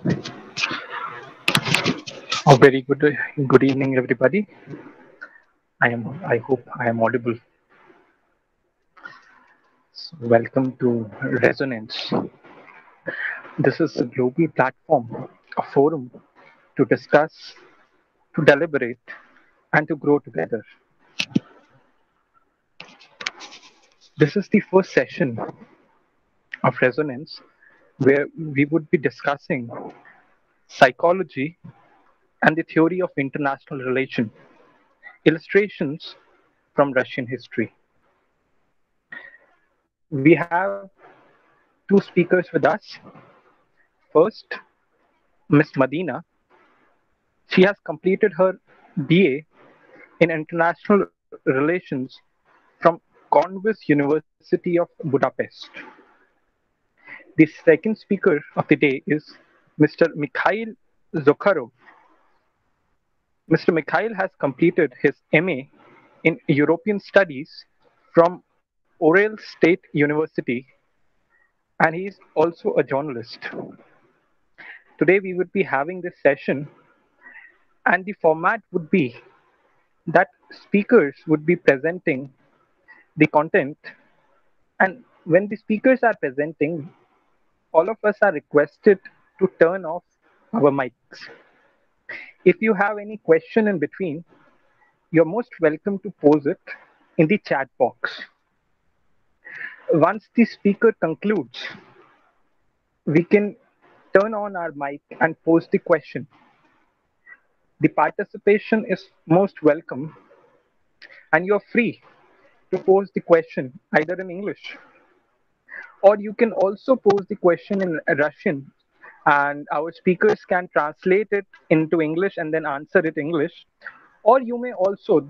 A very good evening, everybody. I hope I am audible. So welcome to Resonance. This is a global platform, a forum to discuss, to deliberate, and to grow together. This is the first session of Resonance where we would be discussing psychology and the theory of international relation, illustrations from Russian history. We have two speakers with us. First, Miss Madina. She has completed her BA in International Relations from Convus University of Budapest. The second speaker of the day is Mr. Mikhail Zakharov. Mr. Mikhail has completed his MA in European Studies from Oral State University, and he is also a journalist. Today we would be having this session, and the format would be that speakers would be presenting the content, and when the speakers are presenting, all of us are requested to turn off our mics. If you have any question in between, you're most welcome to pose it in the chat box. Once the speaker concludes, we can turn on our mic and pose the question. The participation is most welcome, and you're free to pose the question either in English, or you can also pose the question in Russian, and our speakers can translate it into English and then answer it in English. Or you may also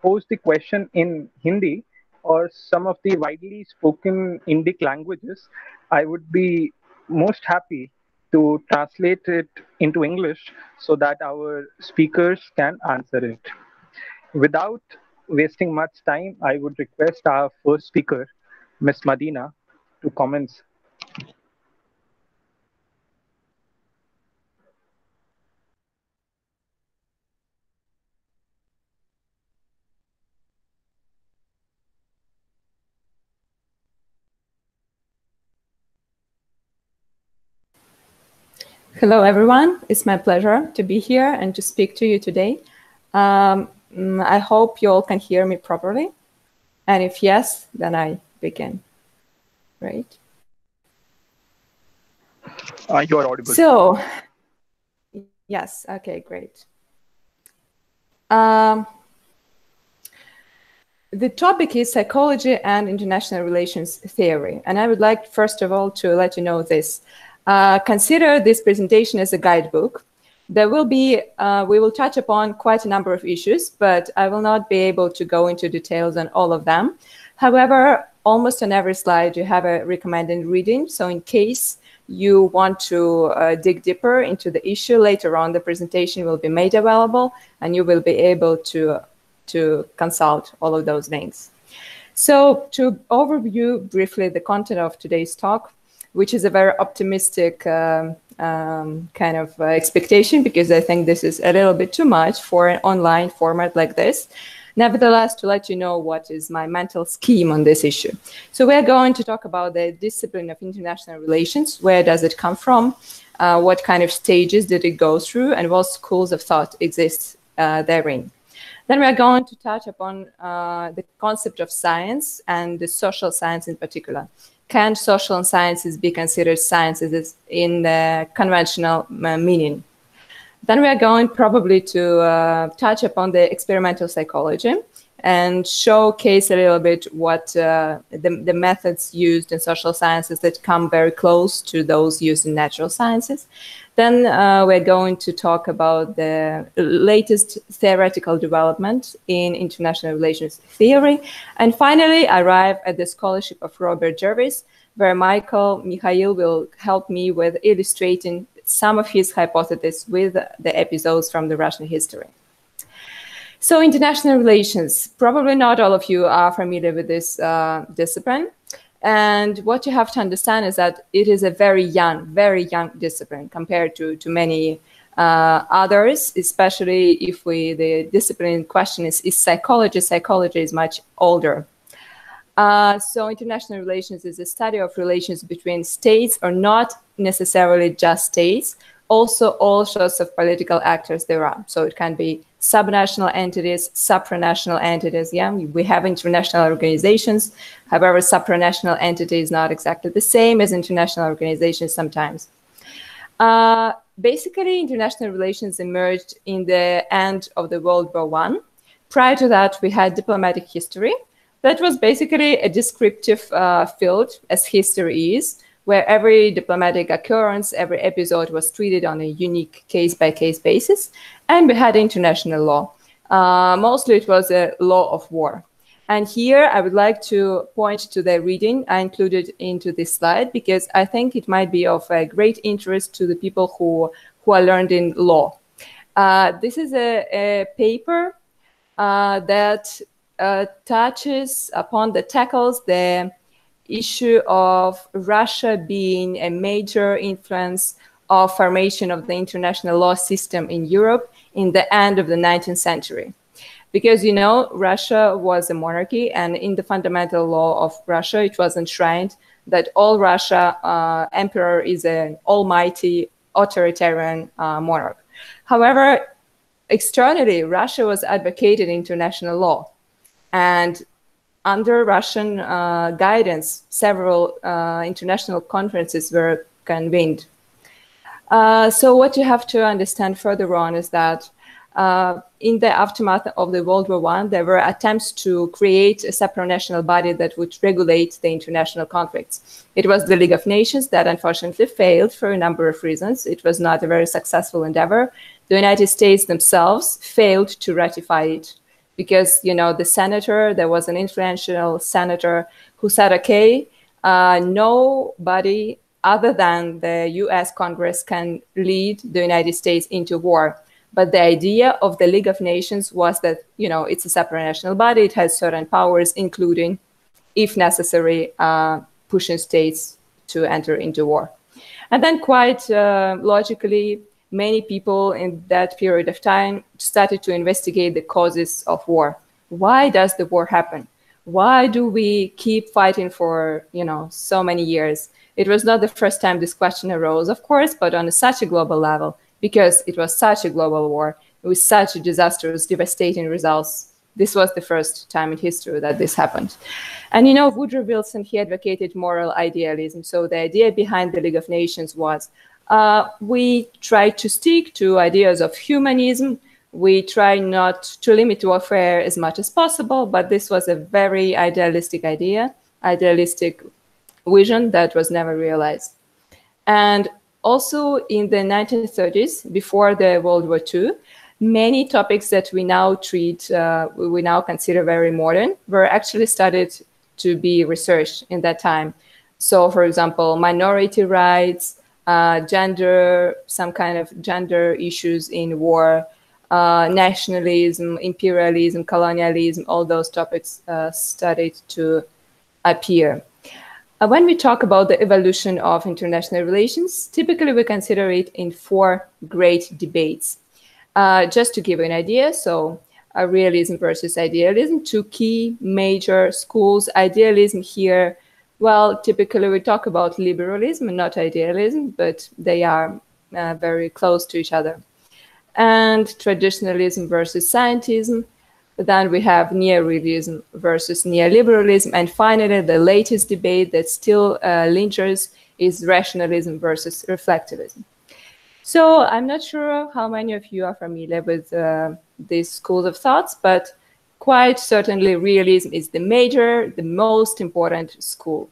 pose the question in Hindi or some of the widely spoken Indic languages. I would be most happy to translate it into English so that our speakers can answer it. Without wasting much time, I would request our first speaker, Ms. Madina, to commence. Hello, everyone. It's my pleasure to be here and to speak to you today. I hope you all can hear me properly. And if yes, then I begin. Right? You are audible. So, yes. Okay, great. The topic is psychology and international relations theory. And I would like, first of all, to let you know this. Consider this presentation as a guidebook. There will be, we will touch upon quite a number of issues, but I will not be able to go into details on all of them. However, almost on every slide, you have a recommended reading. So in case you want to dig deeper into the issue, later on the presentation will be made available and you will be able to consult all of those links. So to overview briefly the content of today's talk, which is a very optimistic kind of expectation, because I think this is a little bit too much for an online format like this. Nevertheless, to let you know what is my mental scheme on this issue. So we're going to talk about the discipline of international relations. Where does it come from? What kind of stages did it go through? And what schools of thought exist therein? Then we're going to touch upon the concept of science and the social science in particular. Can social sciences be considered sciences in the conventional meaning? Then we are going probably to touch upon the experimental psychology and showcase a little bit what the methods used in social sciences that come very close to those used in natural sciences. Then we're going to talk about the latest theoretical development in international relations theory. And finally, arrive at the scholarship of Robert Jervis, where Mikhail will help me with illustrating some of his hypotheses with the episodes from the Russian history. So international relations, probably not all of you are familiar with this discipline. And what you have to understand is that it is a very young discipline compared to many others, especially if the discipline in question is psychology. Psychology is much older. So international relations is a study of relations between states, or not necessarily just states, also all sorts of political actors there are. So it can be subnational entities, supranational entities. Yeah, we have international organizations. However, supranational entity is not exactly the same as international organizations sometimes. Basically, international relations emerged in the end of the World War I. Prior to that, we had diplomatic history. That was basically a descriptive field, as history is, where every diplomatic occurrence, every episode was treated on a unique case-by-case basis. And we had international law. Mostly it was a law of war. And here I would like to point to the reading I included into this slide, because I think it might be of a great interest to the people who are learned in law. This is a paper that tackles the issue of Russia being a major influence of formation of the international law system in Europe in the end of the 19th century. Because, you know, Russia was a monarchy, and in the fundamental law of Russia, it was enshrined that all Russia emperor is an almighty authoritarian monarch. However, externally, Russia was advocating international law. And under Russian guidance, several international conferences were convened. So what you have to understand further on is that in the aftermath of the World War I, there were attempts to create a supranational body that would regulate the international conflicts. It was the League of Nations that unfortunately failed for a number of reasons. It was not a very successful endeavor. The United States themselves failed to ratify it, because, you know, there was an influential senator who said, okay, nobody other than the US Congress can lead the United States into war. But the idea of the League of Nations was that, you know, it's a supranational body. It has certain powers, including, if necessary, pushing states to enter into war. And then quite logically, many people in that period of time started to investigate the causes of war. Why does the war happen? Why do we keep fighting for, you know, so many years? It was not the first time this question arose, of course, but on such a global level, because it was such a global war with such disastrous, devastating results. This was the first time in history that this happened. And, you know, Woodrow Wilson, he advocated moral idealism. So the idea behind the League of Nations was we try to stick to ideas of humanism. We try not to limit warfare as much as possible, but this was a very idealistic idea, idealistic vision that was never realized. And also in the 1930s, before the World War II, many topics that we now treat, we now consider very modern, were actually started to be researched in that time. So, for example, minority rights, gender, some kind of gender issues in war, nationalism, imperialism, colonialism, all those topics started to appear. When we talk about the evolution of international relations, typically we consider it in 4 great debates. Just to give you an idea, so realism versus idealism, 2 key major schools. Idealism here, well, typically we talk about liberalism and not idealism, but they are very close to each other. And traditionalism versus scientism. Then we have neorealism versus neoliberalism. And finally, the latest debate that still lingers is rationalism versus reflectivism. So I'm not sure how many of you are familiar with these schools of thoughts, but quite certainly realism is the most important school.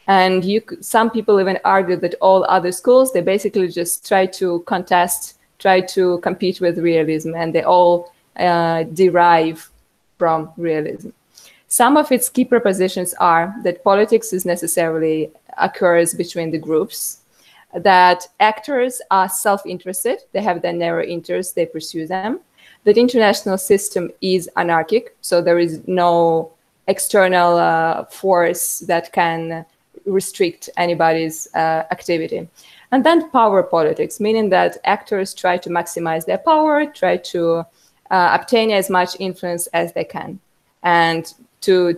And some people even argue that all other schools, they basically just try to compete with realism, and they all derive from realism. Some of its key propositions are that politics is necessarily occurs between the groups, that actors are self-interested, they have their narrow interests, they pursue them, that international system is anarchic, so there is no external force that can restrict anybody's activity. And then power politics, meaning that actors try to maximize their power, try to obtain as much influence as they can, and to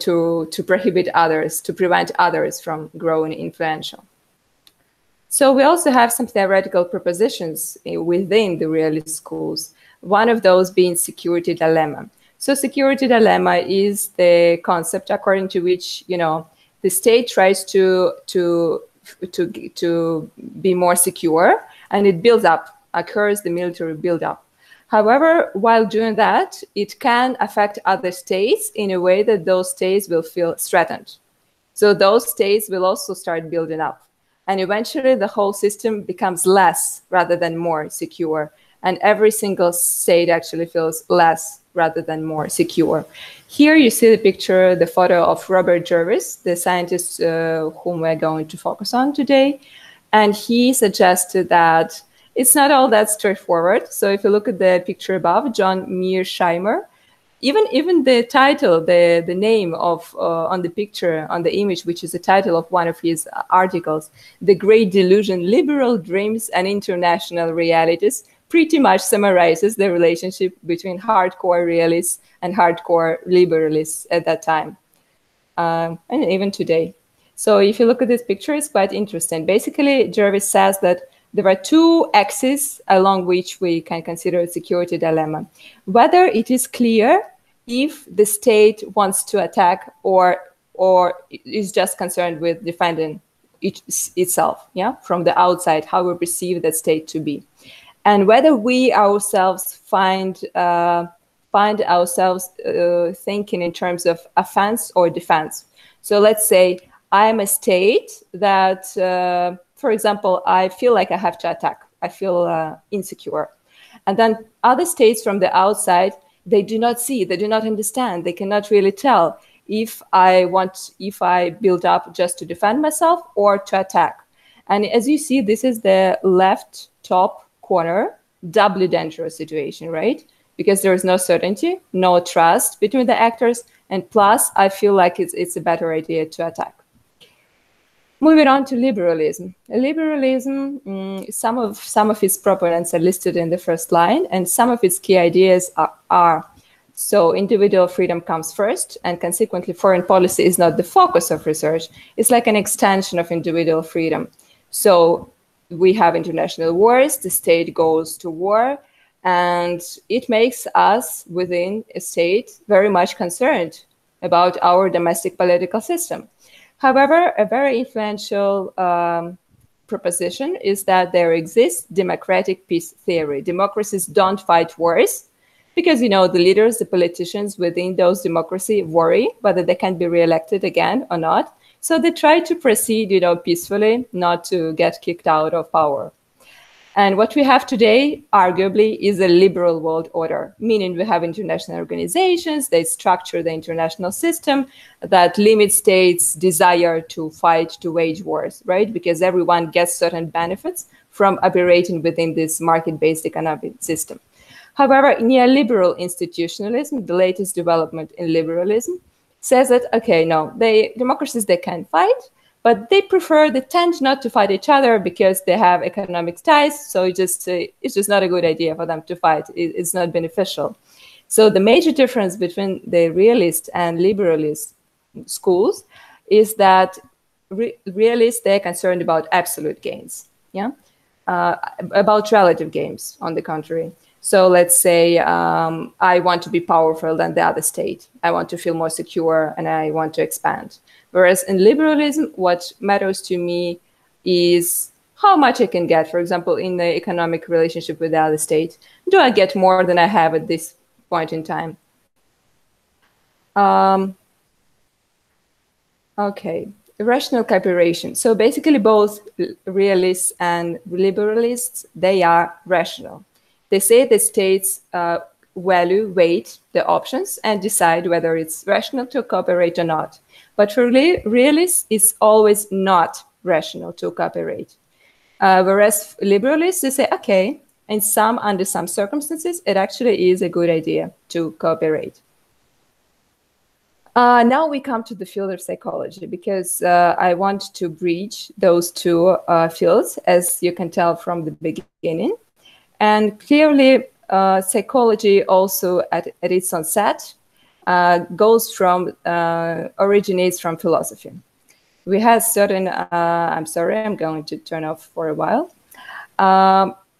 prohibit others, to prevent others from growing influential. So we also have some theoretical propositions within the realist schools, one of those being security dilemma. So security dilemma is the concept according to which, you know, the state tries to be more secure, and it builds up, occurs the military buildup. However, while doing that, it can affect other states in a way that those states will feel threatened. So those states will also start building up. And eventually the whole system becomes less rather than more secure. And every single state actually feels less rather than more secure. Here you see the picture, the photo of Robert Jervis, the scientist whom we're going to focus on today. And he suggested that it's not all that straightforward. So if you look at the picture above, John Mearsheimer, even the title, the name of on the picture, on the image, which is the title of one of his articles, The Great Delusion, Liberal Dreams and International Realities, pretty much summarizes the relationship between hardcore realists and hardcore liberalists at that time, and even today. So if you look at this picture, it's quite interesting. Basically, Jervis says that there are two axes along which we can consider a security dilemma. Whether it is clear if the state wants to attack or is just concerned with defending itself, yeah, from the outside, how we perceive that state to be. And whether we ourselves find ourselves thinking in terms of offense or defense. So let's say I'm a state that, for example, I feel like I have to attack. I feel insecure. And then other states from the outside, they do not see, they do not understand, they cannot really tell if I build up just to defend myself or to attack. And as you see, this is the left top corner, doubly dangerous situation, right? Because there is no certainty, no trust between the actors, and plus I feel like it's a better idea to attack. Moving on to liberalism. Liberalism, some of its proponents are listed in the first line, and some of its key ideas are so individual freedom comes first, and consequently foreign policy is not the focus of research. It's like an extension of individual freedom. So we have international wars, the state goes to war, and it makes us within a state very much concerned about our domestic political system. However, a very influential proposition is that there exists democratic peace theory. Democracies don't fight wars because, you know, the leaders, the politicians within those democracies worry whether they can be reelected again or not. So they try to proceed, you know, peacefully, not to get kicked out of power. And what we have today, arguably, is a liberal world order, meaning we have international organizations, they structure the international system that limit states' desire to fight, to wage wars, right? Because everyone gets certain benefits from operating within this market-based economic system. However, neoliberal institutionalism, the latest development in liberalism, says that, okay, no, democracies, they can fight, but they tend not to fight each other because they have economic ties. So it's just not a good idea for them to fight. It's not beneficial. So the major difference between the realist and liberalist schools is that realists, they're concerned about absolute gains, yeah, about relative gains, on the contrary. So let's say I want to be powerful than the other state. I want to feel more secure and I want to expand. Whereas in liberalism, what matters to me is how much I can get. For example, in the economic relationship with the other state, do I get more than I have at this point in time? Okay, rational cooperation. So basically both realists and liberalists, they are rational. They say the states weight the options and decide whether it's rational to cooperate or not. But for realists, it's always not rational to cooperate. Whereas liberalists, they say, okay, under some circumstances, it actually is a good idea to cooperate. Now we come to the field of psychology, because I want to bridge those two fields, as you can tell from the beginning. And clearly, psychology also at its onset originates from philosophy. We had certain, I'm sorry, I'm going to turn off for a while.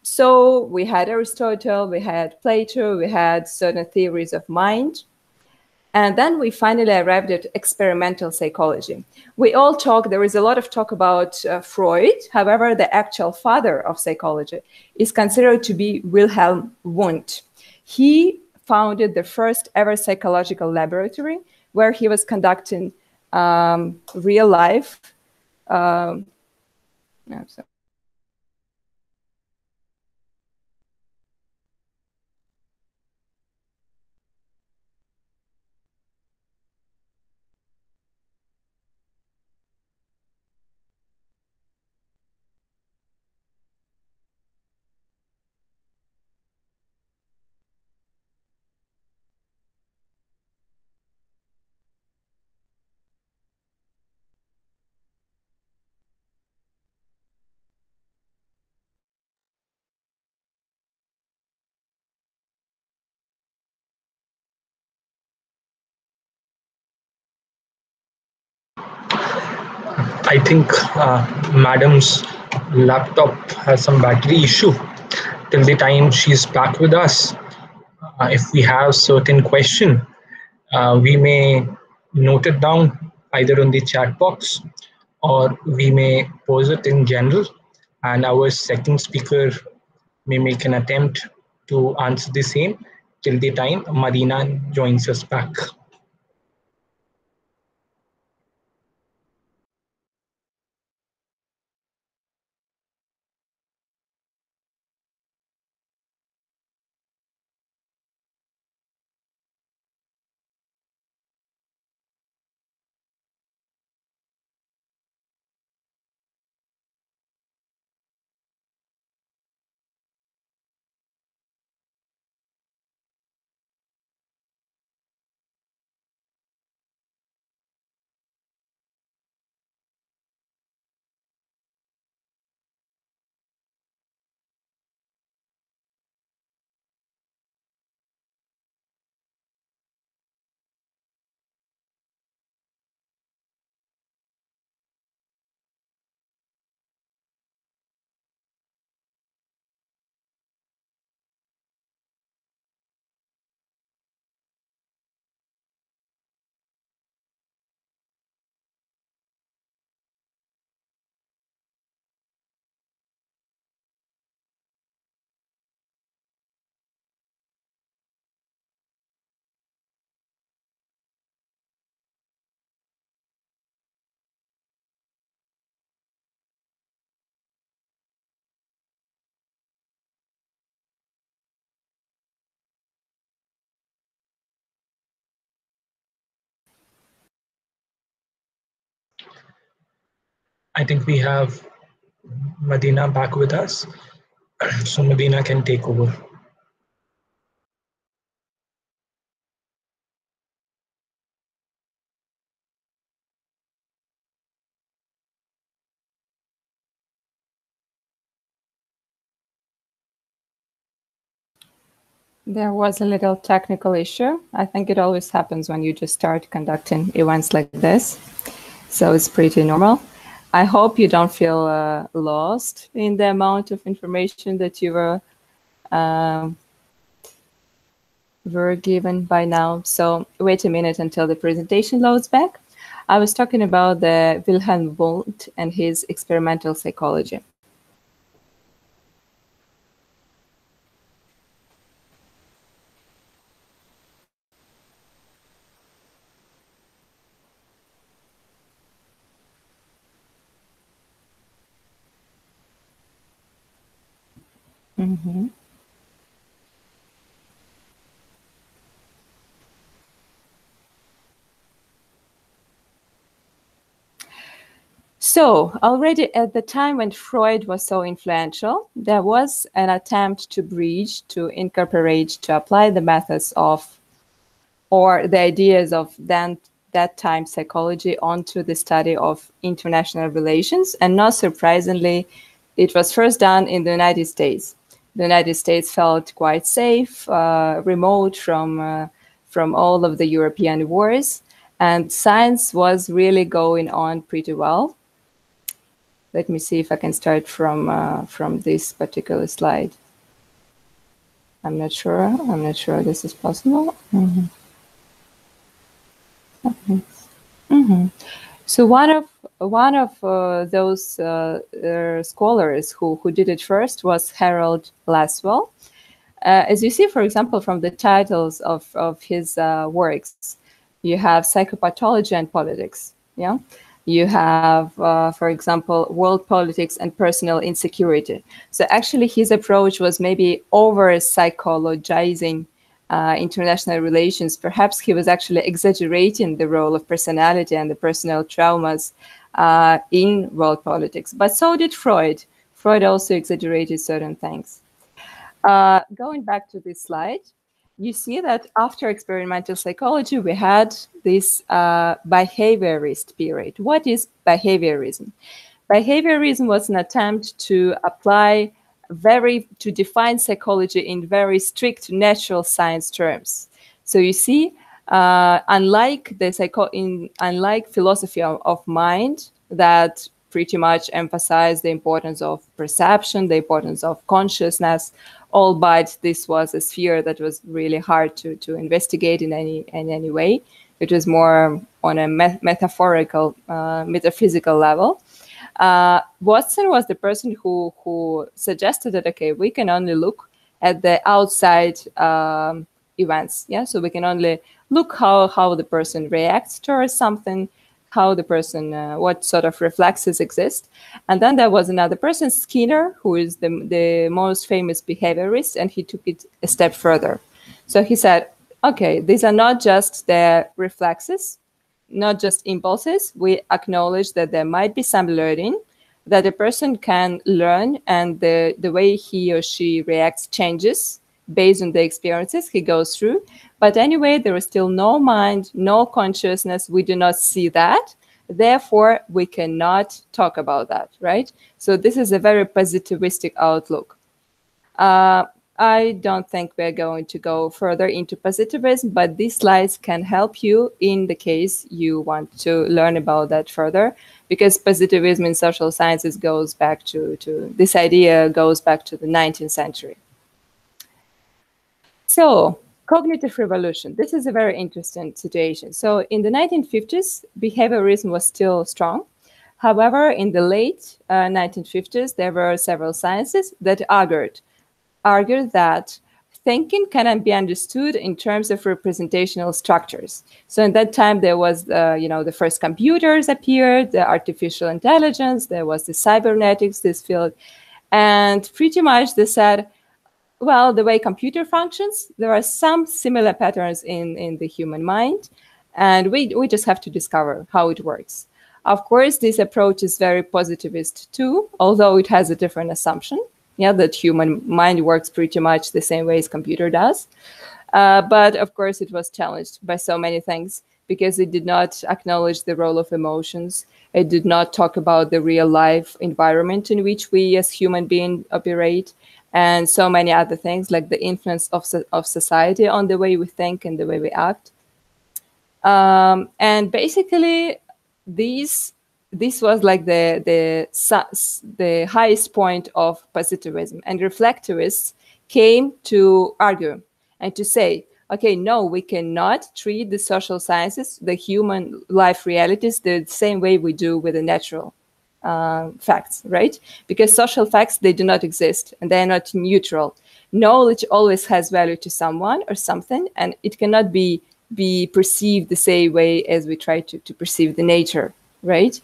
So we had Aristotle, we had Plato, we had certain theories of mind. And then we finally arrived at experimental psychology. There is a lot of talk about Freud. However, the actual father of psychology is considered to be Wilhelm Wundt. He founded the first ever psychological laboratory where he was conducting real life. I think Madam's laptop has some battery issue. Till the time she's back with us, if we have certain question, we may note it down either on the chat box or we may pose it in general, and our second speaker may make an attempt to answer the same till the time Madina joins us back. I think we have Madina back with us, so Madina can take over. There was a little technical issue. I think it always happens when you just start conducting events like this. So it's pretty normal. I hope you don't feel lost in the amount of information that you were given by now. So wait a minute until the presentation loads back. I was talking about the Wilhelm Wundt and his experimental psychology. Mm-hmm. So already at the time when Freud was so influential, there was an attempt to bridge, to incorporate, to apply the methods of, or the ideas of then that time psychology onto the study of international relations. And not surprisingly, it was first done in the United States. The United States felt quite safe, remote from all of the European wars, and science was really going on pretty well. Let me see if I can start from this particular slide. I'm not sure this is possible. So one of those scholars who did it first was Harold Laswell. As you see, for example, from the titles of his works, you have psychopathology and politics. Yeah, you have, for example, world politics and personal insecurity. So actually, his approach was maybe over psychologizing international relations. Perhaps he was actually exaggerating the role of personality and the personal traumas in world politics. But so did Freud. Freud also exaggerated certain things. Going back to this slide, you see that after experimental psychology, we had this behaviorist period. What is behaviorism? Behaviorism was an attempt to apply to define psychology in very strict natural science terms. So you see, unlike philosophy of mind that pretty much emphasized the importance of perception, the importance of consciousness, albeit this was a sphere that was really hard to investigate in any way. It was more on a metaphorical, metaphysical level. Watson was the person who suggested that, okay, we can only look at the outside events. Yeah, so we can only look how the person reacts towards something, how the person, what sort of reflexes exist. And then there was another person, Skinner, who is the most famous behaviorist, and he took it a step further. So he said, okay, these are not just the reflexes, not just impulses. We acknowledge that there might be some learning, that a person can learn, and the way he or she reacts changes based on the experiences he goes through. But anyway, there is still no mind, no consciousness. We do not see that. Therefore, we cannot talk about that, right? So this is a very positivistic outlook. I don't think we're going to go further into positivism, but these slides can help you in the case you want to learn about that further, because positivism in social sciences goes back to this idea goes back to the 19th century. So, cognitive revolution. This is a very interesting situation. So, in the 1950s, behaviorism was still strong. However, in the late 1950s, there were several sciences that argued that thinking cannot be understood in terms of representational structures. So in that time, there was, the first computers appeared, the artificial intelligence, there was the cybernetics, this field. And pretty much they said, well, the way computer functions, there are some similar patterns in the human mind, and we just have to discover how it works. Of course, this approach is very positivist too, although it has a different assumption. Yeah, that human mind works pretty much the same way as computer does. But of course, it was challenged by so many things because it did not acknowledge the role of emotions. It did not talk about the real life environment in which we as human beings operate, and so many other things like the influence of society on the way we think and the way we act. And basically, this was like the highest point of positivism, and reflectivists came to argue and to say, okay, no, we cannot treat the social sciences, the human life realities, the same way we do with the natural facts, right? Because social facts, they do not exist and they're not neutral. Knowledge always has value to someone or something, and it cannot be perceived the same way as we try to perceive the nature, right?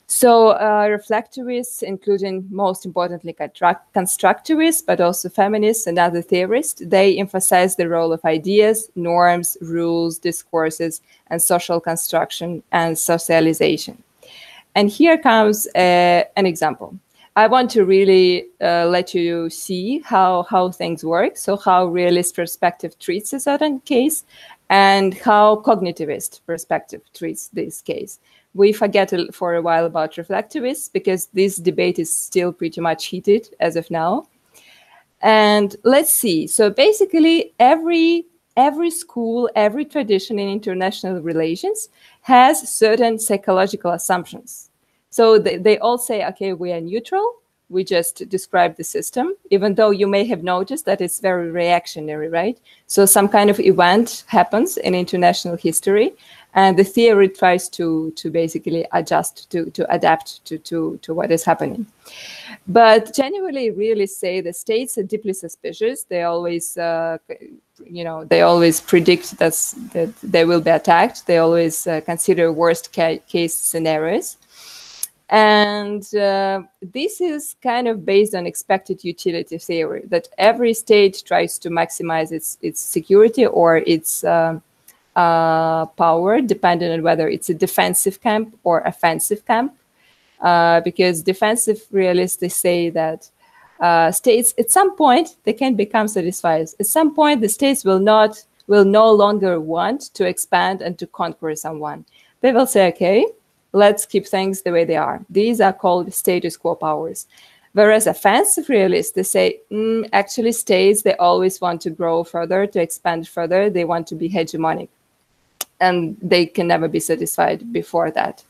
So reflectivists, including most importantly constructivists, but also feminists and other theorists, they emphasize the role of ideas, norms, rules, discourses, and social construction and socialization. And here comes an example. I want to really let you see how things work, so how realist perspective treats a certain case, and how cognitivist perspective treats this case. We forget for a while about reflectivists because this debate is still pretty much heated as of now. And let's see. So basically, every school, every tradition in international relations has certain psychological assumptions. So they all say, okay, we are neutral. We just describe the system, even though you may have noticed that it's very reactionary, right? So some kind of event happens in international history, and the theory tries to basically adjust, to adapt to what is happening. But generally, really say the states are deeply suspicious. They always, they always predict that they will be attacked. They always consider worst case scenarios. And this is kind of based on expected utility theory, that every state tries to maximize its security or its power, depending on whether it's a defensive camp or offensive camp. Because defensive realists say that states, at some point, they can become satisfied. At some point, the states will no longer want to expand and to conquer someone. They will say, okay, let's keep things the way they are. These are called status quo powers. Whereas offensive realists, they say, actually states, they always want to grow further, to expand further. They want to be hegemonic. And they can never be satisfied before that.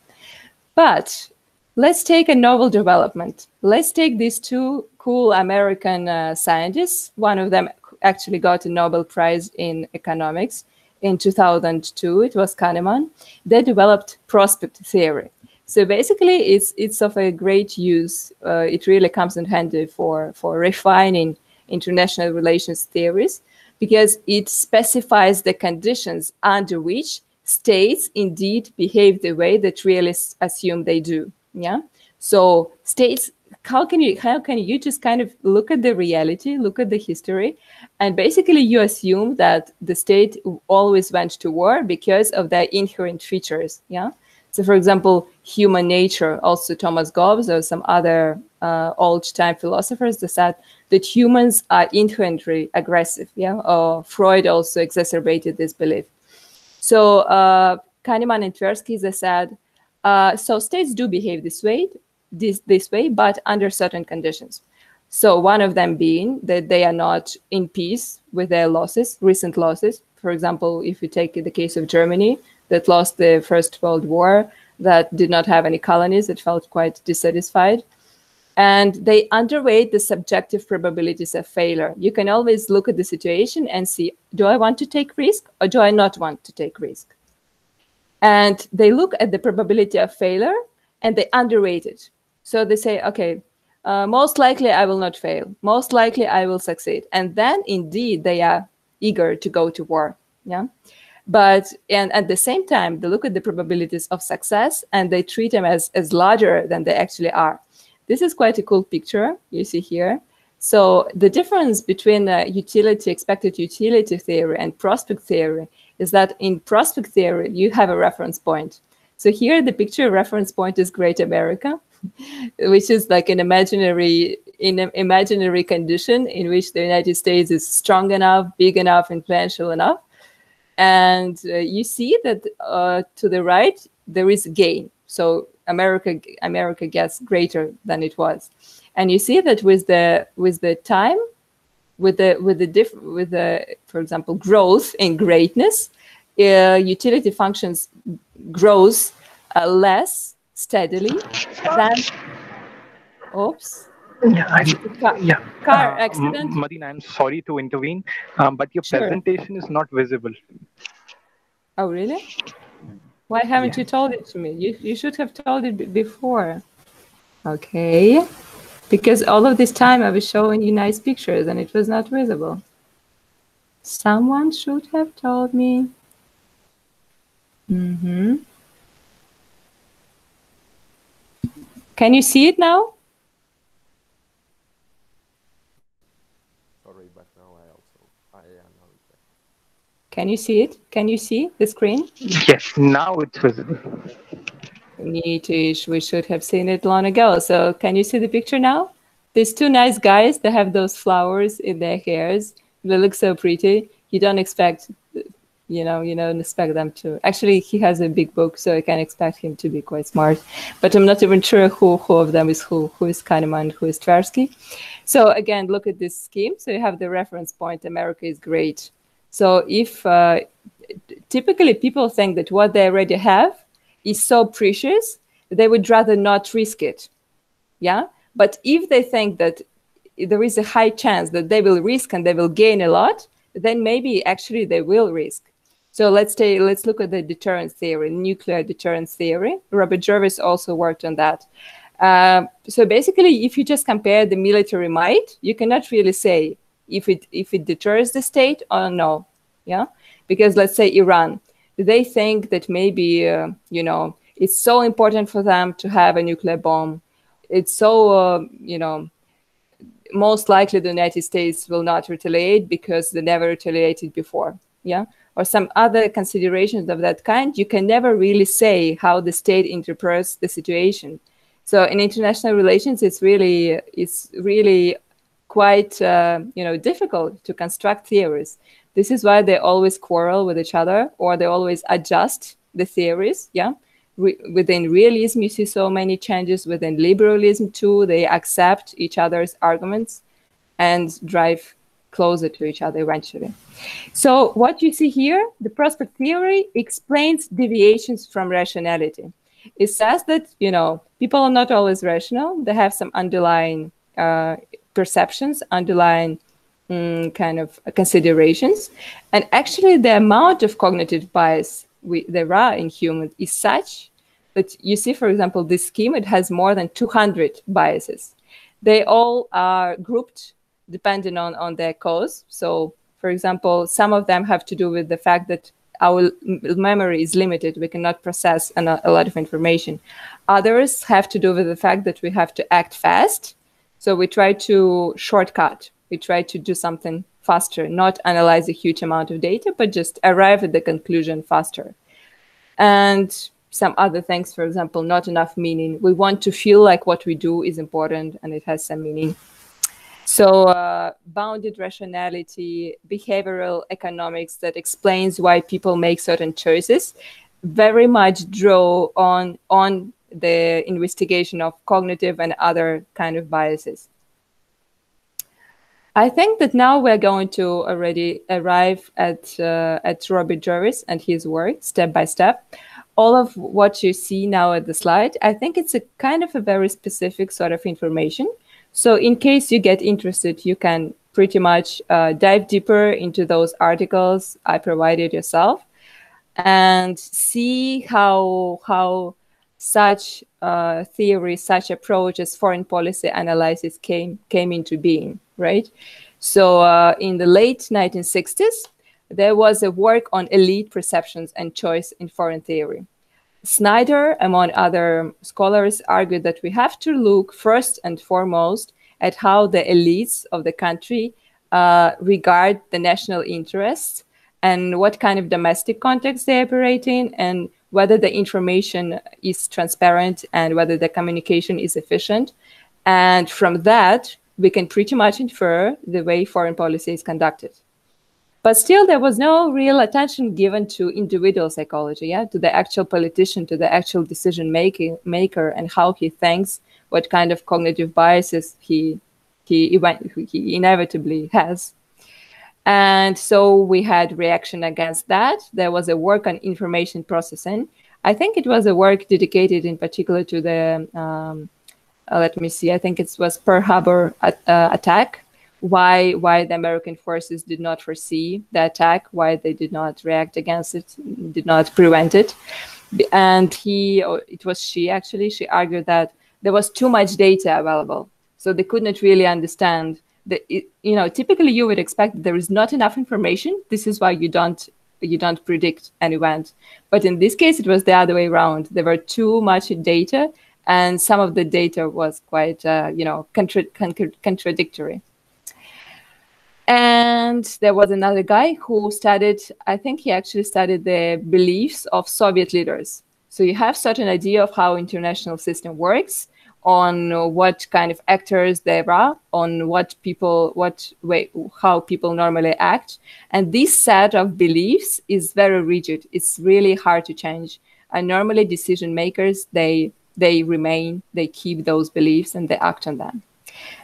But let's take a novel development. Let's take these two cool American scientists. One of them actually got a Nobel Prize in economics in 2002. It was Kahneman. They developed prospect theory. So basically, it's of a great use. It really comes in handy for refining international relations theories, because it specifies the conditions under which states indeed behave the way that realists assume they do. Yeah. So states, how can you just kind of look at the reality, look at the history, and basically you assume that the state always went to war because of their inherent features. Yeah. So for example, human nature, also Thomas Hobbes or some other old-time philosophers, they said that humans are inherently aggressive. Yeah. Or Freud also exacerbated this belief. So Kahneman and Tversky, they said, so states do behave this way, but under certain conditions. So one of them being that they are not in peace with their losses, recent losses. For example, if you take the case of Germany, that lost the First World War, that did not have any colonies, that felt quite dissatisfied. And they underrate the subjective probabilities of failure. You can always look at the situation and see, do I want to take risk or do I not want to take risk? And they look at the probability of failure and they underrate it. So they say, okay, most likely I will not fail. Most likely I will succeed. And then indeed they are eager to go to war. Yeah. But and at the same time, they look at the probabilities of success and they treat them as larger than they actually are. This is quite a cool picture you see here. So the difference between expected utility theory and prospect theory is that in prospect theory, you have a reference point. So here the picture reference point is Great America, which is like an imaginary condition in which the United States is strong enough, big enough, influential enough. And you see that to the right, there is a gain. So America gets greater than it was. And you see that with the time, with the for example, growth in greatness, utility functions grows less steadily than. Oops. Car accident. Madina, I'm sorry to intervene, but your presentation is not visible. Oh, really? Why haven't you told it to me? You should have told it before. Okay. Because all of this time I was showing you nice pictures and it was not visible. Someone should have told me. Can you see it now? Sorry, but now I am not. Can you see it? Can you see the screen? Yes, now it's visible. Neatish, we should have seen it long ago. So can you see the picture now? These two nice guys, they have those flowers in their hairs. They look so pretty. You don't expect expect them to. Actually, he has a big book, so I can expect him to be quite smart. But I'm not even sure who of them is who is Kahneman and who is Tversky. So again, look at this scheme. So you have the reference point, America is great. So if typically people think that what they already have is so precious, they would rather not risk it. Yeah. But if they think that there is a high chance that they will risk and they will gain a lot, then maybe actually they will risk. So let's look at the deterrence theory, nuclear deterrence theory. Robert Jervis also worked on that. So basically, if you just compare the military might, you cannot really say if it deters the state or no. Yeah, because let's say Iran, they think that maybe it's so important for them to have a nuclear bomb. It's so most likely the United States will not retaliate because they never retaliated before. Yeah. Or some other considerations of that kind, you can never really say how the state interprets the situation. So in international relations, it's really quite difficult to construct theories. This is why they always quarrel with each other, or they always adjust the theories. Yeah, within realism, you see so many changes. Within liberalism too, they accept each other's arguments and drive closer to each other eventually. So what you see here, the prospect theory explains deviations from rationality. It says that, people are not always rational. They have some underlying perceptions, underlying kind of considerations. And actually the amount of cognitive bias there are in humans is such that you see, for example, this scheme, it has more than 200 biases. They all are grouped depending on their cause. So, for example, some of them have to do with the fact that our memory is limited. We cannot process a lot of information. Others have to do with the fact that we have to act fast. So we try to shortcut. We try to do something faster, not analyze a huge amount of data, but just arrive at the conclusion faster. And some other things, for example, not enough meaning. We want to feel like what we do is important and it has some meaning. So bounded rationality, behavioral economics that explains why people make certain choices, very much draw on the investigation of cognitive and other kind of biases. I think that now we're going to already arrive at Robert Jervis and his work step by step. All of what you see now at the slide, I think it's a kind of a very specific sort of information. So in case you get interested, you can pretty much dive deeper into those articles I provided yourself and see how such theory, such approach as foreign policy analysis came into being, right? So in the late 1960s, there was a work on elite perceptions and choice in foreign theory. Snyder, among other scholars, argued that we have to look first and foremost at how the elites of the country regard the national interests and what kind of domestic context they operate in, and whether the information is transparent and whether the communication is efficient. And from that, we can pretty much infer the way foreign policy is conducted. But still, there was no real attention given to individual psychology, yeah, to the actual politician, to the actual decision maker, and how he thinks, what kind of cognitive biases he inevitably has. And so we had reaction against that. There was a work on information processing. I think it was a work dedicated in particular to the, let me see, I think it was Pearl Harbor attack. Why the American forces did not foresee the attack, why they did not react against it, did not prevent it. And it was she actually, she argued that there was too much data available. So they could not really understand that, typically you would expect that there is not enough information. This is why you don't predict an event. But in this case, it was the other way around. There were too much data, and some of the data was quite, contradictory. And there was another guy who studied, I think he actually studied the beliefs of Soviet leaders. So you have certain idea of how international system works. on what kind of actors there are, on how people normally act. And this set of beliefs is very rigid. It's really hard to change. And normally decision makers, they remain, they keep those beliefs and they act on them.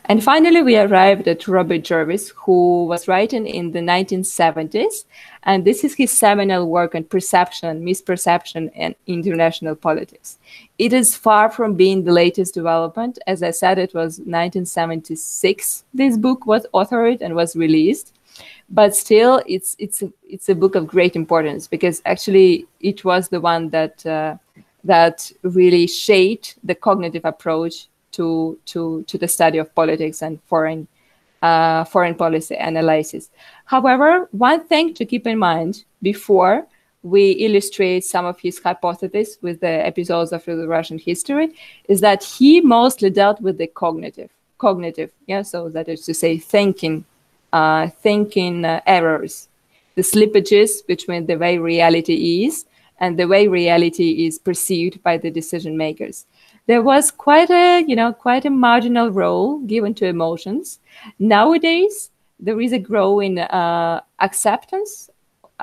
And finally, we arrived at Robert Jervis, who was writing in the 1970s. And this is his seminal work on perception, misperception, and international politics. It is far from being the latest development. As I said, it was 1976. This book was authored and was released. But still, it's a book of great importance, because actually it was the one that really shaped the cognitive approach to the study of politics and foreign policy analysis. However, one thing to keep in mind before we illustrate some of his hypotheses with the episodes of the Russian history is that he mostly dealt with the cognitive, yeah. So that is to say, thinking errors, the slippages between the way reality is and the way reality is perceived by the decision makers. There was quite a marginal role given to emotions. Nowadays, there is a growing acceptance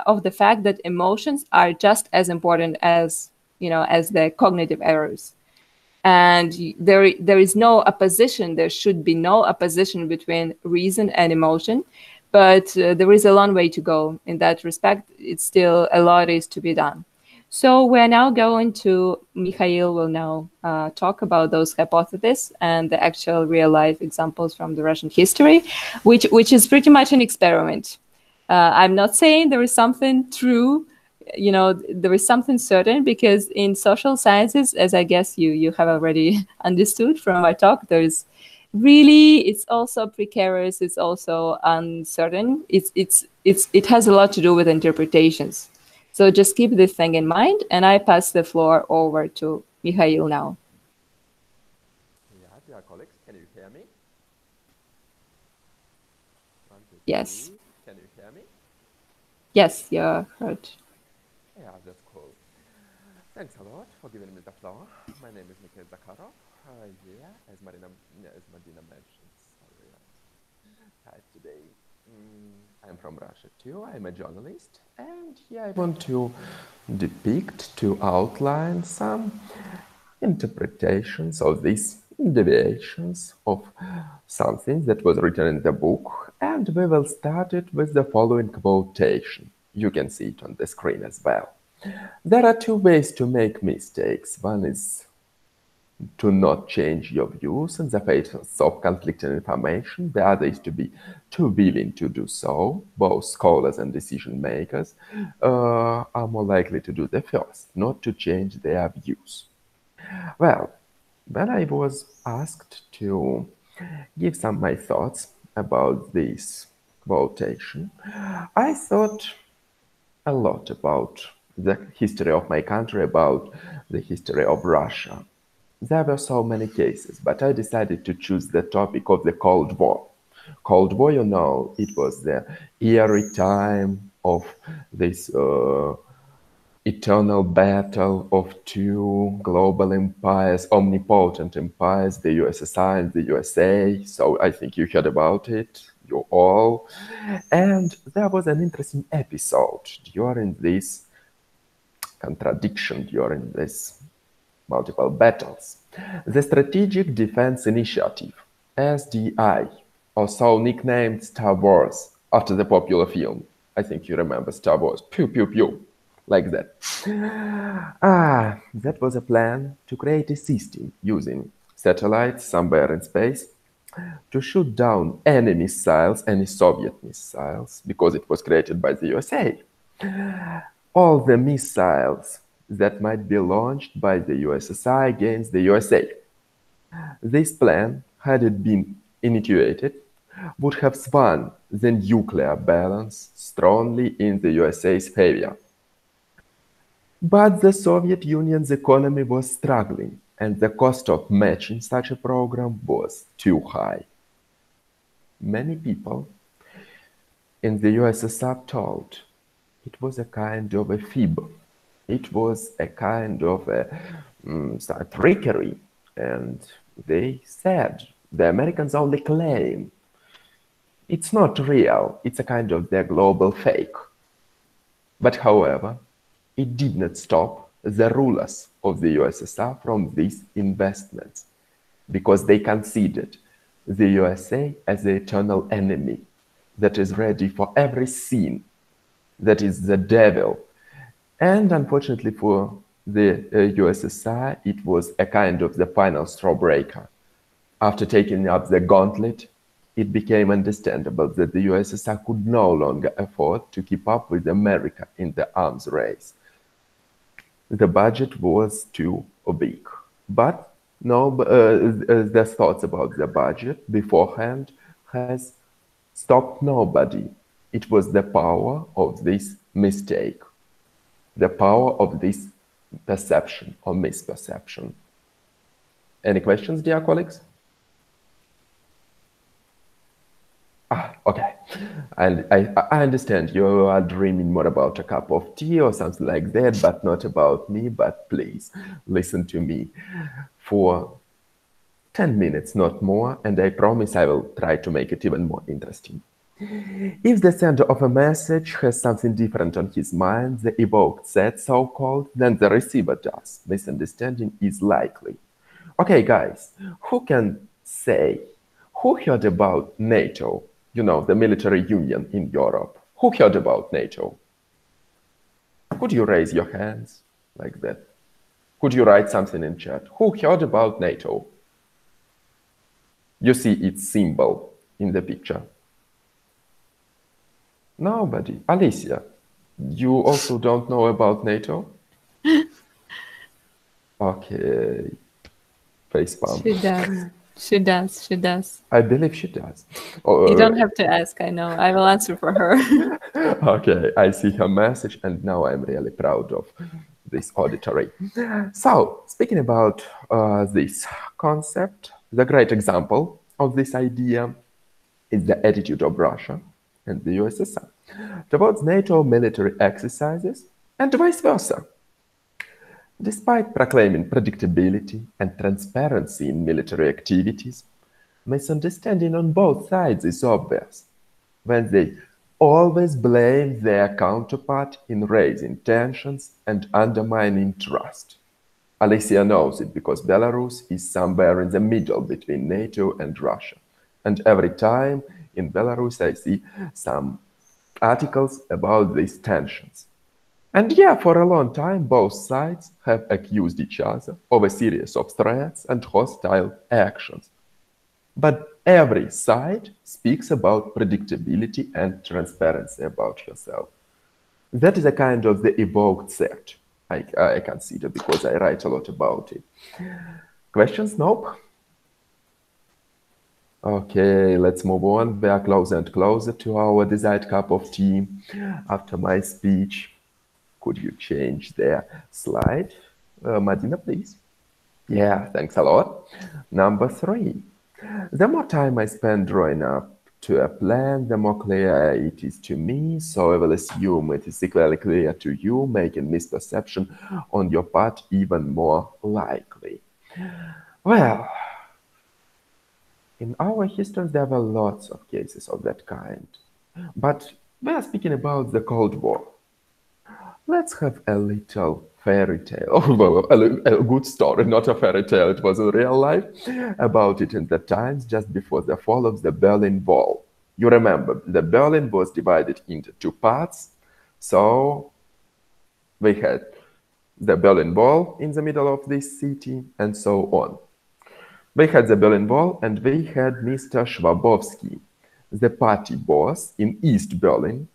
of the fact that emotions are just as important as the cognitive errors. And there is no opposition. There should be no opposition between reason and emotion. But there is a long way to go in that respect. It's still a lot is to be done. So we're now going to, Mikhail will now talk about those hypotheses and the actual real-life examples from the Russian history, which is pretty much an experiment. I'm not saying there is something true, there is something certain, because in social sciences, as I guess you have already understood from my talk, there's really, it's also precarious, it's also uncertain. It has a lot to do with interpretations. So just keep this thing in mind, and I pass the floor over to Mikhail now. Yeah, dear colleagues, can you hear me? Yes. Can you hear me? Yes, you're heard. Yeah, that's cool. Thanks a lot for giving me the floor. My name is Mikhail Zakharov. As Madina mentioned, today I'm from Russia too. I'm a journalist, and I want to outline some interpretations of these deviations of something that was written in the book, and we will start it with the following quotation. You can see it on the screen as well. There are two ways to make mistakes. One is to not change your views in the face of conflicting information. The other is to be too willing to do so. Both scholars and decision makers are more likely to do the first, not to change their views. Well, when I was asked to give some of my thoughts about this quotation, I thought a lot about the history of my country, about the history of Russia. There were so many cases, but I decided to choose the topic of the Cold War. Cold War, it was the eerie time of this eternal battle of two global empires, omnipotent empires, the USSR and the USA. So I think you heard about it, you all. And there was an interesting episode during this contradiction, during this multiple battles. The Strategic Defense Initiative, SDI, also nicknamed Star Wars after the popular film. I think you remember Star Wars. Pew, pew, pew. Like that. That was a plan to create a system using satellites somewhere in space to shoot down any missiles, any Soviet missiles, because it was created by the USA. All the missiles that might be launched by the USSR against the USA. This plan, had it been initiated, would have swung the nuclear balance strongly in the USA's favor. But the Soviet Union's economy was struggling, and the cost of matching such a program was too high. Many people in the USSR thought it was a kind of a fib. It was a kind of a trickery, and They said the Americans only claim. It's not real. It's a kind of their global fake. But however, it did not stop the rulers of the USSR from these investments because they considered the USA as the eternal enemy that is ready for every sin, that is the devil. And unfortunately for the USSR, it was a kind of the final straw breaker. After taking up the gauntlet, it became understandable that the USSR could no longer afford to keep up with America in the arms race. The budget was too big. But no, the thoughts about the budget beforehand has stopped nobody. It was the power of this mistake, the power of this perception or misperception. Any questions, dear colleagues? Okay. And I understand you are dreaming more about a cup of tea or something like that, but not about me. But please listen to me for 10 minutes, not more, and I promise I will try to make it even more interesting. If the sender of a message has something different on his mind, the evoked set, so-called, than the receiver does, misunderstanding is likely. Okay, guys, who can say, who heard about NATO? You know, the military union in Europe. Who heard about NATO? Could you raise your hands like that? Could you write something in chat? Who heard about NATO? You see its symbol in the picture. Nobody. Alicia, you also don't know about NATO? Okay. Facepalm. She does. She does. She does. I believe she does. You don't have to ask. I know. I will answer for her. Okay, I see her message, and now I'm really proud of this auditory. So, speaking about this concept, the great example of this idea is the attitude of Russia and the USSR towards NATO military exercises and vice versa. Despite proclaiming predictability and transparency in military activities, misunderstanding on both sides is obvious when they always blame their counterpart in raising tensions and undermining trust. Alicia knows it because Belarus is somewhere in the middle between NATO and Russia. And every time in Belarus I see some articles about these tensions. And yeah, for a long time, both sides have accused each other of a series of threats and hostile actions. But every side speaks about predictability and transparency about yourself. That is a kind of the evoked set, I consider, because I write a lot about it. Questions? Nope? Okay, let's move on. We are closer and closer to our desired cup of tea. After my speech, could you change the slide? Madina, please. Yeah, thanks a lot. Number 3. The more time I spend drawing up to a plan, the more clear it is to me. So I will assume it is equally clear to you, making misperception on your part even more likely. Well, in our history, there were lots of cases of that kind. But we are speaking about the Cold War. Let's have a little fairy tale, a good story, not a fairy tale, it was in real life, about it in the times just before the fall of the Berlin Wall. You remember, the Berlin was divided into 2 parts, so we had the Berlin Wall in the middle of this city, and so on. We had the Berlin Wall, and we had Mr. Schwabowski, the party boss in East Berlin.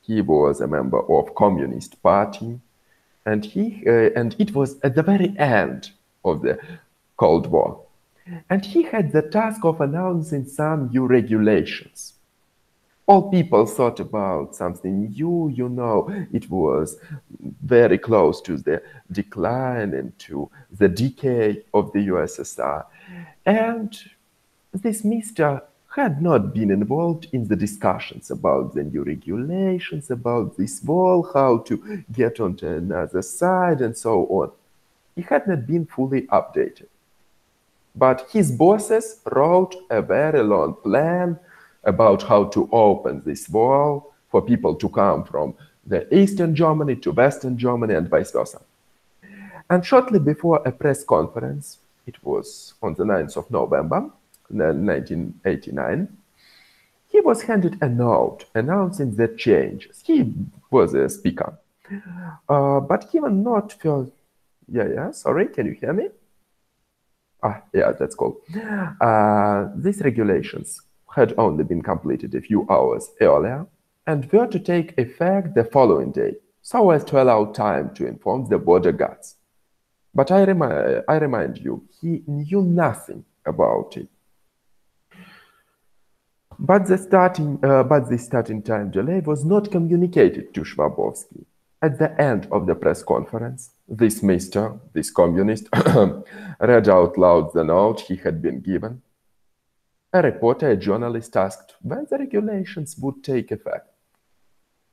He was a member of Communist Party, and it was at the very end of the Cold War. And he had the task of announcing some new regulations. All people thought about something new, you know, it was very close to the decline and to the decay of the USSR. And this Mr. had not been involved in the discussions about the new regulations, about this wall, how to get onto another side, and so on. He had not been fully updated. But his bosses wrote a very long plan about how to open this wall for people to come from the Eastern Germany to Western Germany and vice versa. And shortly before a press conference, it was on the 9th of November, 1989, he was handed a note announcing the changes. He was a speaker. But given not for... sorry, can you hear me? Yeah, that's cool. These regulations had only been completed a few hours earlier and were to take effect the following day, so as to allow time to inform the border guards. But I remind you, he knew nothing about it. But the starting time delay was not communicated to Swabowski. At the end of the press conference, this communist, read out loud the note he had been given. A reporter, a journalist, asked when the regulations would take effect.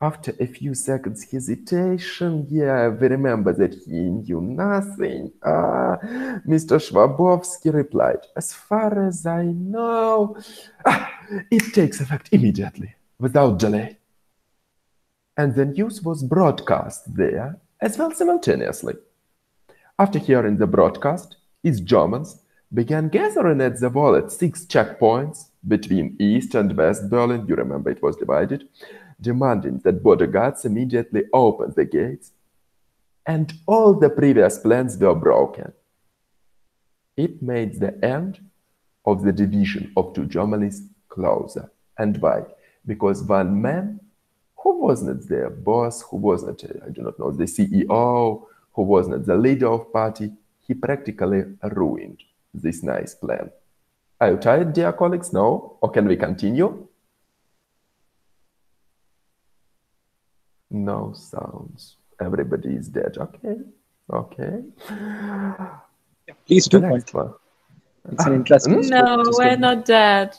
After a few seconds hesitation, we remember that he knew nothing. Mr. Swabowski replied, as far as I know, it takes effect immediately, without delay. And the news was broadcast there as well simultaneously. After hearing the broadcast, East Germans began gathering at the wall at 6 checkpoints between East and West Berlin, you remember it was divided, demanding that border guards immediately open the gates, and all the previous plans were broken. It made the end of the division of two Germanies closer. And why? Because one man who was not their boss, who was not, I do not know, the CEO, who was not the leader of party, he practically ruined this nice plan. Are you tired, dear colleagues? No? Or can we continue? No sounds. Everybody is dead. Okay. Yeah, please do. Next one. It's an interesting story. No, we're not dead.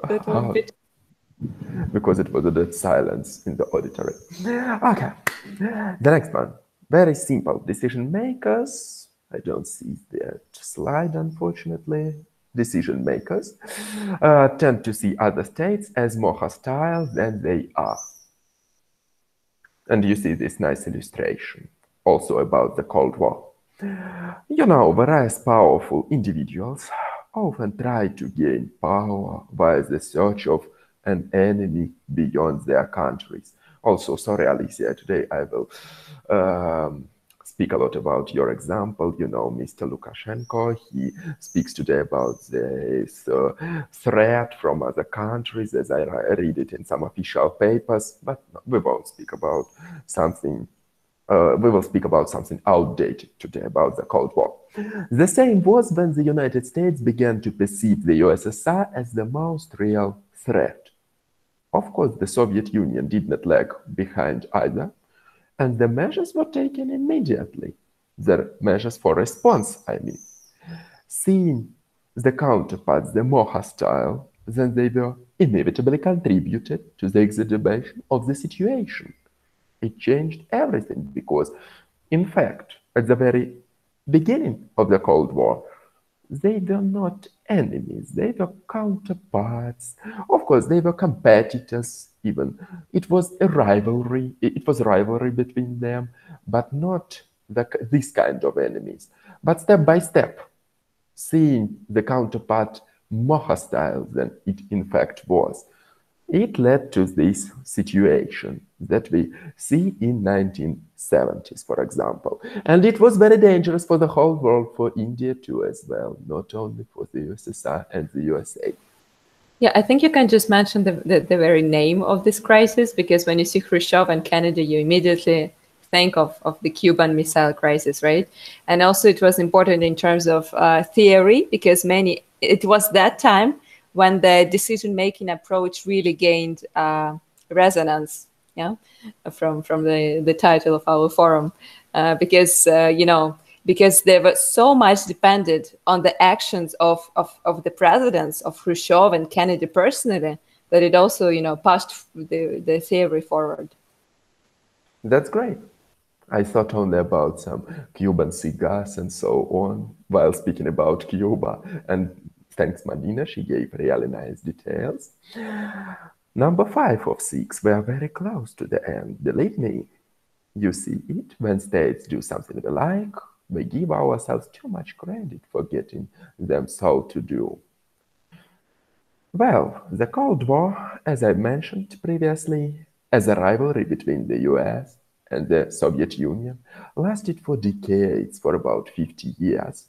That would be... Because it was a dead silence in the auditory. Okay. The next one. Very simple. Decision makers. I don't see that slide, unfortunately. Decision makers tend to see other states as more hostile than they are. And you see this nice illustration also about the Cold War. You know, various powerful individuals often try to gain power via the search of an enemy beyond their countries. Also, sorry, Alicia, today I will speak a lot about your example. You know, Mr. Lukashenko, he speaks today about this threat from other countries, as I read it in some official papers, but we won't speak about something. We will speak about something outdated today, about the Cold War. The same was when the United States began to perceive the USSR as the most real threat. Of course, the Soviet Union did not lag behind either, and the measures were taken immediately. The measures for response, I mean. Seeing the counterparts, the more hostile, then they were inevitably contributed to the exacerbation of the situation. It changed everything because, in fact, at the very beginning of the Cold War, they were not enemies, they were counterparts. Of course, they were competitors even. It was a rivalry, between them, but not this kind of enemies. But step by step, seeing the counterpart more hostile than it in fact was, it led to this situation that we see in 1970s, for example. And it was very dangerous for the whole world, for India too as well, not only for the USSR and the USA. Yeah, I think you can just mention the very name of this crisis, because when you see Khrushchev and Kennedy, you immediately think of the Cuban Missile Crisis, right? And also it was important in terms of theory, because it was that time when the decision-making approach really gained resonance, from the title of our forum, because they were so much dependent on the actions of the presidents, of Khrushchev and Kennedy personally, that it also, pushed the theory forward. That's great. I thought only about some Cuban cigars and so on while speaking about Cuba. And thanks, Madina, she gave really nice details. Number 5 of 6, we are very close to the end, believe me. You see it when states do something we like, we give ourselves too much credit for getting them so to do. Well, the Cold War, as I mentioned previously, as a rivalry between the US and the Soviet Union, lasted for decades, for about 50 years,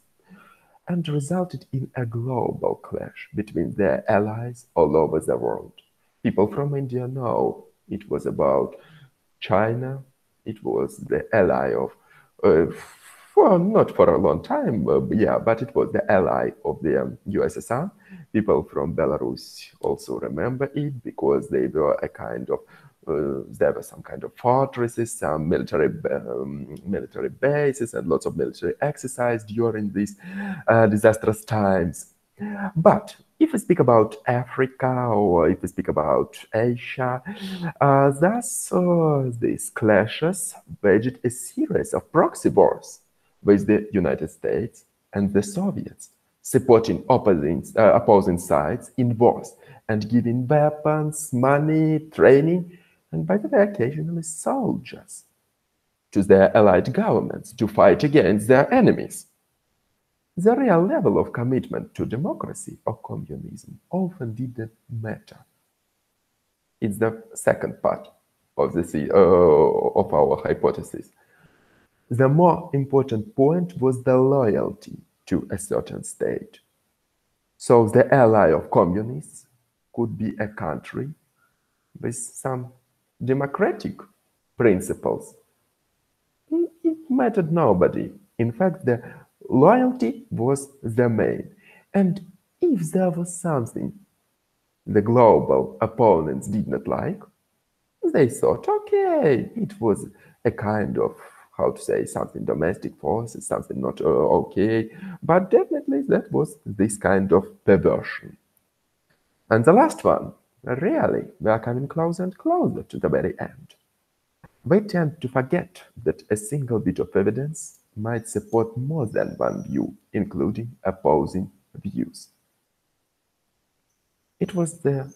and resulted in a global clash between their allies all over the world. People from India know it was about China, it was the ally of, for not for a long time, yeah, but it was the ally of the USSR. People from Belarus also remember it because they were a kind of, there were some kind of fortresses, some military bases, and lots of military exercise during these disastrous times. But if we speak about Africa or if we speak about Asia, these clashes waged a series of proxy wars with the United States and the Soviets, supporting opposing sides in wars and giving weapons, money, training, and by the way, occasionally soldiers to their allied governments to fight against their enemies. The real level of commitment to democracy or communism often didn't matter. It's the second part of of our hypothesis. The more important point was the loyalty to a certain state. So the ally of communists could be a country with some democratic principles. It mattered nobody. In fact, the loyalty was the main. And if there was something the global opponents did not like, they thought, okay, it was a kind of, how to say, something domestic forces, something not okay, but definitely that was this kind of perversion. And the last one, really, we are coming closer and closer to the very end. We tend to forget that a single bit of evidence might support more than one view, including opposing views. It was the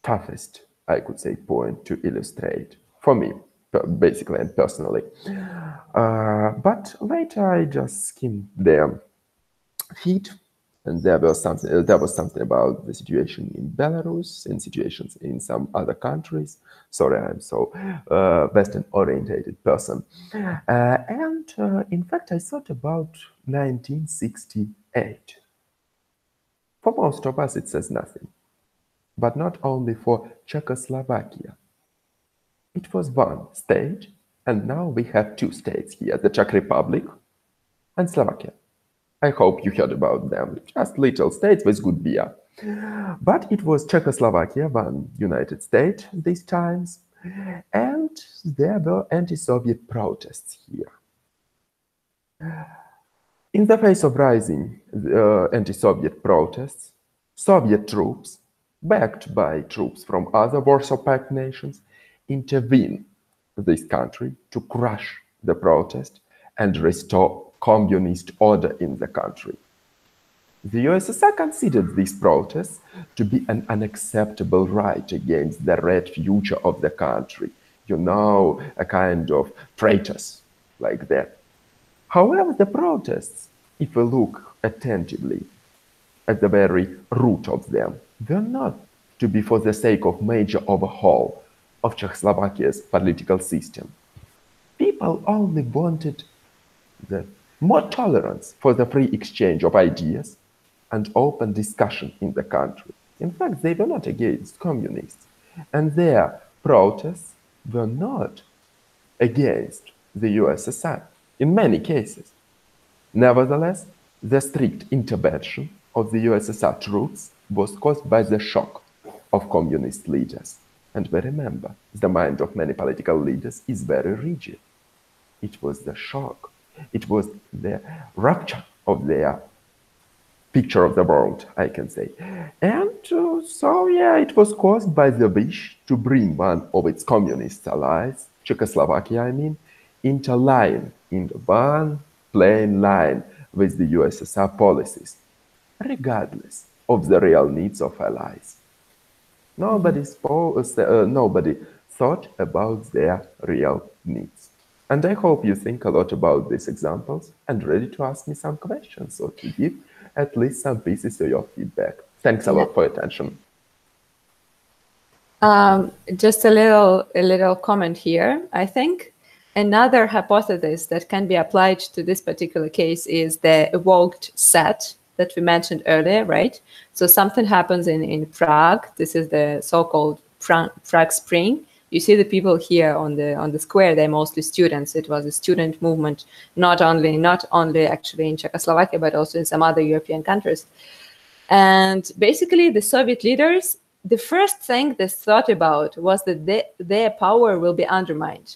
toughest, I could say, point to illustrate for me, basically and personally. But later I just skimmed their feed, and there was something about the situation in Belarus and situations in some other countries. Sorry, I'm so Western-orientated person. And in fact, I thought about 1968. For most of us, it says nothing. But not only for Czechoslovakia. It was one state, and now we have two states here, the Czech Republic and Slovakia. I hope you heard about them, just little states with good beer. But it was Czechoslovakia, one United State these times, and there were anti-Soviet protests here. In the face of rising anti-Soviet protests, Soviet troops, backed by troops from other Warsaw Pact nations, intervene this country to crush the protest and restore communist order in the country. The USSR considered these protests to be an unacceptable right against the red future of the country. You know, a kind of traitors like that. However, the protests, if we look attentively at the very root of them, were not to be for the sake of major overhaul of Czechoslovakia's political system. People only wanted more tolerance for the free exchange of ideas and open discussion in the country. In fact, they were not against communists, and their protests were not against the USSR in many cases. Nevertheless, the strict intervention of the USSR troops was caused by the shock of communist leaders. And we remember, the mind of many political leaders is very rigid. It was the shock. It was the rupture of their picture of the world, I can say. And so, yeah, it was caused by the wish to bring one of its communist allies, Czechoslovakia, I mean, interline in one plain line with the USSR policies, regardless of the real needs of allies. Nobody thought about their real needs. And I hope you think a lot about these examples and ready to ask me some questions or to give at least some pieces of your feedback. Thanks a lot for your attention. Just a little comment here. I think another hypothesis that can be applied to this particular case is the evoked set that we mentioned earlier, right? So something happens in Prague. This is the so-called Prague Spring. You see the people here on the square. They're mostly students. It was a student movement, not only actually in Czechoslovakia, but also in some other European countries. And basically, the Soviet leaders, the first thing they thought about was that their power will be undermined.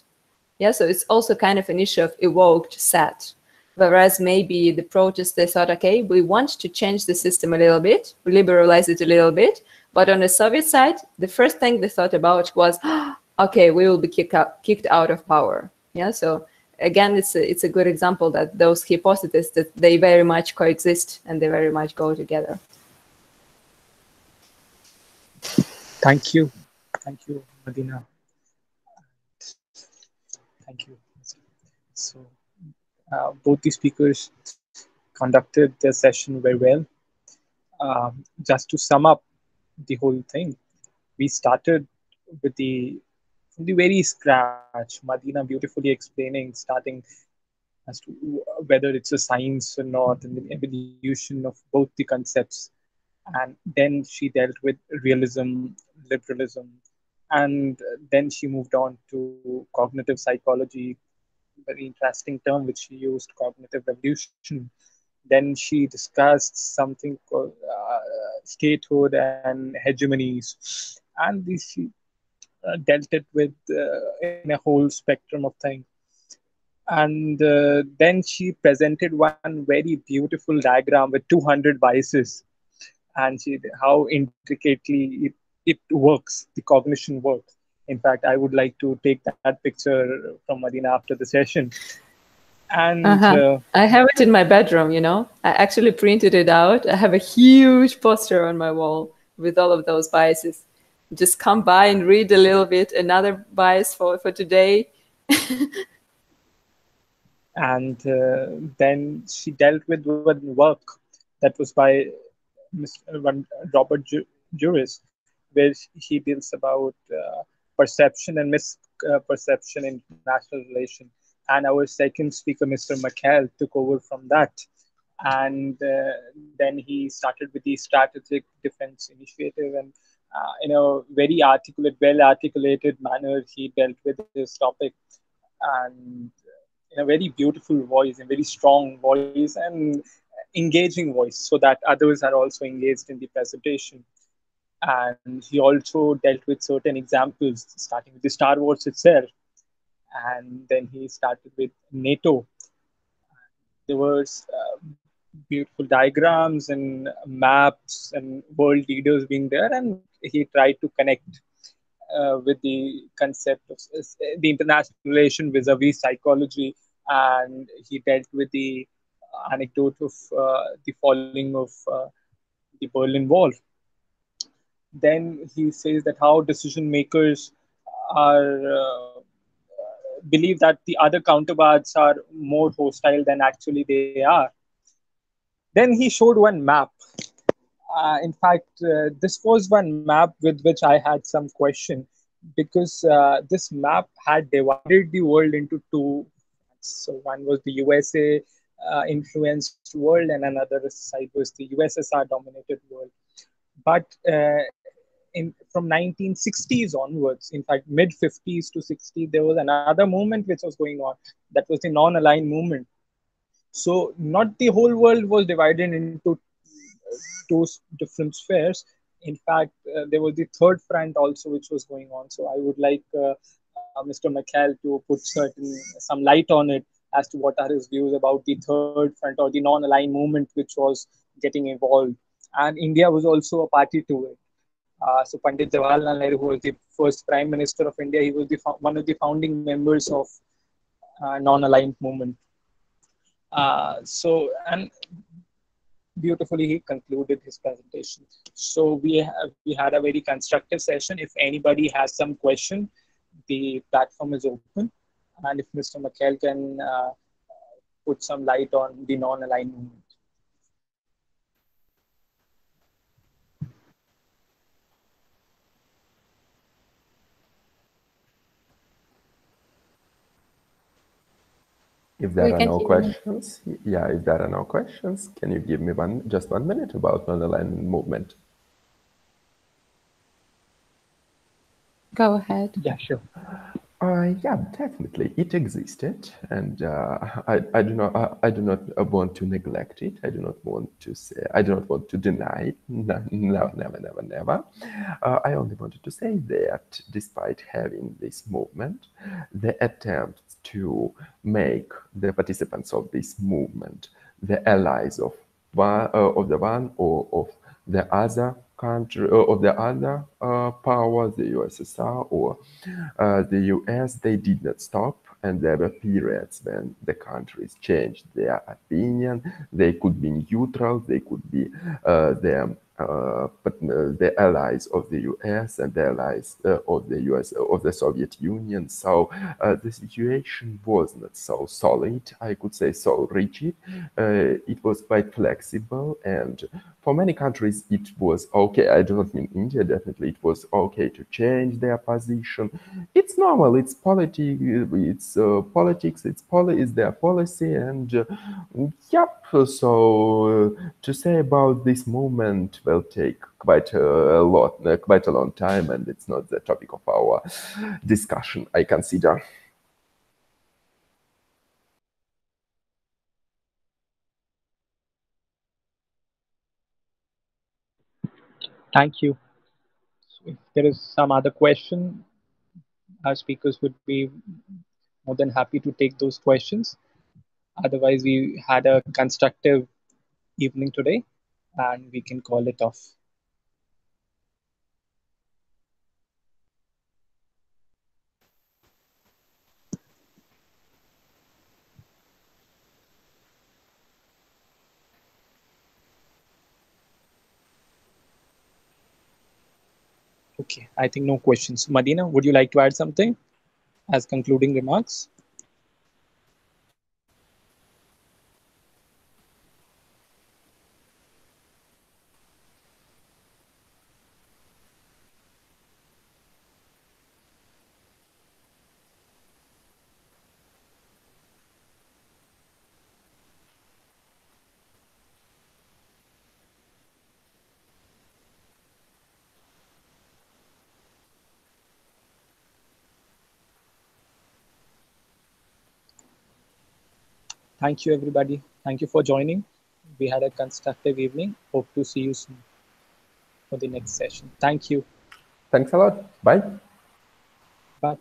Yeah, so it's also kind of an issue of evoked set. Whereas maybe the protests, they thought, okay, we want to change the system a little bit, liberalize it a little bit. But on the Soviet side, the first thing they thought about was, okay, we will be kicked out of power. Yeah, so again, it's a good example that those hypotheses, that they very much coexist and they very much go together. Thank you, Madina. Thank you. So both the speakers conducted their session very well. Just to sum up the whole thing, we started with from the very scratch. Madina beautifully explaining, starting as to whether it's a science or not, and the evolution of both the concepts. And then she dealt with realism, liberalism, and then she moved on to cognitive psychology, very interesting term which she used, cognitive evolution. Then she discussed something called statehood and hegemonies, and she dealt it with in a whole spectrum of things. And then she presented one very beautiful diagram with 200 biases, and how intricately it works, the cognition works. In fact, I would like to take that picture from Madina after the session. And I have it in my bedroom, you know. I actually printed it out. I have a huge poster on my wall with all of those biases. Just come by and read a little bit. Another bias for today. And then she dealt with one work that was by Robert Jervis, where he deals about perception and misperception in international relations. And our second speaker, Mr. Mikhail, took over from that. And then he started with the strategic defense initiative, and in a very well-articulated manner, he dealt with this topic, and in a very beautiful voice, a very strong voice, and engaging voice, so that others are also engaged in the presentation. And he also dealt with certain examples, starting with the Star Wars itself, and then he started with NATO. There was beautiful diagrams and maps and world leaders being there, and he tried to connect with the concept of the international relation vis-a-vis psychology, and he dealt with the anecdote of the falling of the Berlin Wall. Then he says that how decision makers are believe that the other counterparts are more hostile than actually they are. Then he showed one map. In fact, this was one map with which I had some question, because this map had divided the world into two. So one was the USA influenced world, and another side was the USSR dominated world. But from 1960s onwards, in fact, mid 50s to 60s, there was another movement which was going on. That was the non-aligned movement. So not the whole world was divided into two different spheres. In fact, there was the third front also which was going on. So I would like Mr. Mikhail to put some light on it as to what are his views about the third front or the non-aligned movement which was getting involved. And India was also a party to it. So Pandit Jawaharlal Nehru, who was the first Prime Minister of India, he was one of the founding members of non-aligned movement. And beautifully he concluded his presentation. So we had a very constructive session. If anybody has some question, the platform is open, and if Mr. Mikhail can put some light on the non-aligned movement. If We there are can no hear you. questions, yeah, if there are no questions, can you give me just 1 minute about non-aligned movement? Go ahead. Yeah, sure. Yeah, definitely, it existed, and I do not want to neglect it. I do not want to say. I do not want to deny it. No, no, never, never, never. I only wanted to say that despite having this movement, the attempt to make the participants of this movement the allies of the one or of the other country of the other power, the USSR or the US, they did not stop, and there were periods when the countries changed their opinion. They could be neutral, they could be the allies of the US and the allies of the US of the Soviet Union. So the situation was not so solid, I could say so rigid. It was quite flexible, and for many countries it was okay. I do not mean India, definitely it was okay to change their position. It's normal, it's politics, it's their policy, and yep. So to say about this movement will take quite a long time, and it's not the topic of our discussion, I consider. Thank you. So if there is some other question, our speakers would be more than happy to take those questions. Otherwise, we had a constructive evening today, and we can call it off. Okay, I think no questions. Madina, would you like to add something as concluding remarks? Thank you, everybody. Thank you for joining. We had a constructive evening. Hope to see you soon for the next session. Thank you. Thanks a lot. Bye. Bye.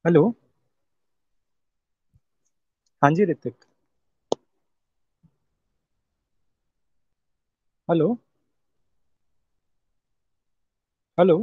Hello. हाँ जी Hrithik. Hello. Hello.